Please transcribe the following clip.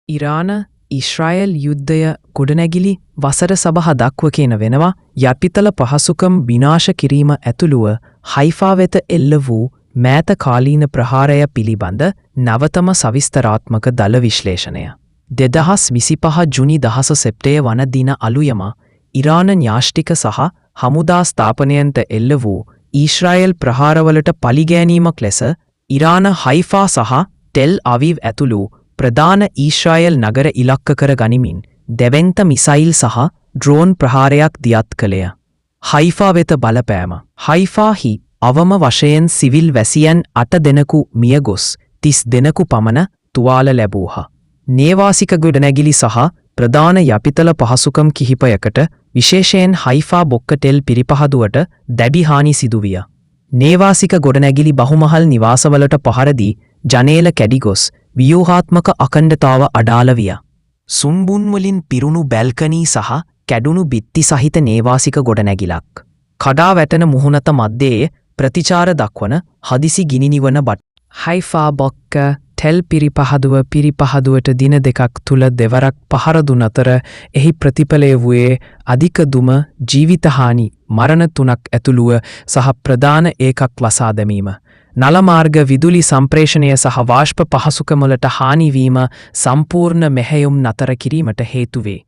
ඉරාන ඊශ්‍රායල් යුද්ධය ගොඩනැගිලි වසර සභහ දක්ව කියන වෙනවා යටිතල පහසුකම් විනාශ කිරීම ඇතුළුව හයිෆා වෙත එල්ල වූ මෑත කාලීන ප්‍රහාරය පිළිබඳ නවතම සවිස්තරාත්මක දළ විශ්ලේෂණය. 2025 ජුනි 10 සෙප්තේය වන දින අලුයම ඉරාන න්‍යාෂ්ටික සහ හමුදා ස්ථාපනයන්ට එල්ල වූ ඊශ්‍රායල් ප්‍රහාරවලට පලිගෑනීමක් ලෙස ඉරාන හයිෆා සහ ටෙල් අවීව් ඇතුළු ප්‍රධාන ඊශ්‍රායල් නගර ඉලක්ක කර ගනිමින් දෙවැන්ත මිසයිල් සහ ඩ්‍රෝන් ප්‍රහාරයක් දියත් කළය. හයිෆා වෙත බලපෑම. හයිෆාහි අවම වශයෙන් සිවිල් වැසියන් 8 දෙනෙකු මියගොස් 30 දෙනෙකු පමණ තුවාල ලැබූහ. නේවාසික ගොඩනැගිලි සහ ප්‍රධාන යටිතල පහසුකම් කිහිපයකට විශේෂයෙන් හයිෆා බොක්කටෙල් පිරිපහදුවට දැඩි හානි සිදුවිය. නේවාසික ගොඩනැගිලි බහුමහල් නිවාසවලට පහර දී ජනේල කැඩිගොස් ව්‍යූහාත්මක අඛණ්ඩතාව අඩාල විය. සුන්බුන් වලින් පිරුණු බැල්කනී සහ කැඩුණු බිත්ති සහිත නේවාසික ගොඩනැගිලක්. කඩා වැටෙන මුහුණත මැද්දේ ප්‍රතිචාර දක්වන හදිසි ගිනි නිවන බට්. හයිෆා බොක්ක ටෙල් පිරිපහදුවට දින දෙකක් තුල දෙවරක් පහර දුන් අතර එහි ප්‍රතිඵලය වූයේ අධික දුම, ජීවිතහානි, මරණ 3ක් ඇතුළුව සහ ප්‍රධාන ඒකක් වසා දැමීම. නලමාර්ග විදුලි සම්ප්‍රේෂණය සහ වාෂ්ප පහසුකම්වලට හානි වීම සම්පූර්ණ මෙහෙයුම් නතර කිරීමට හේතු වේ.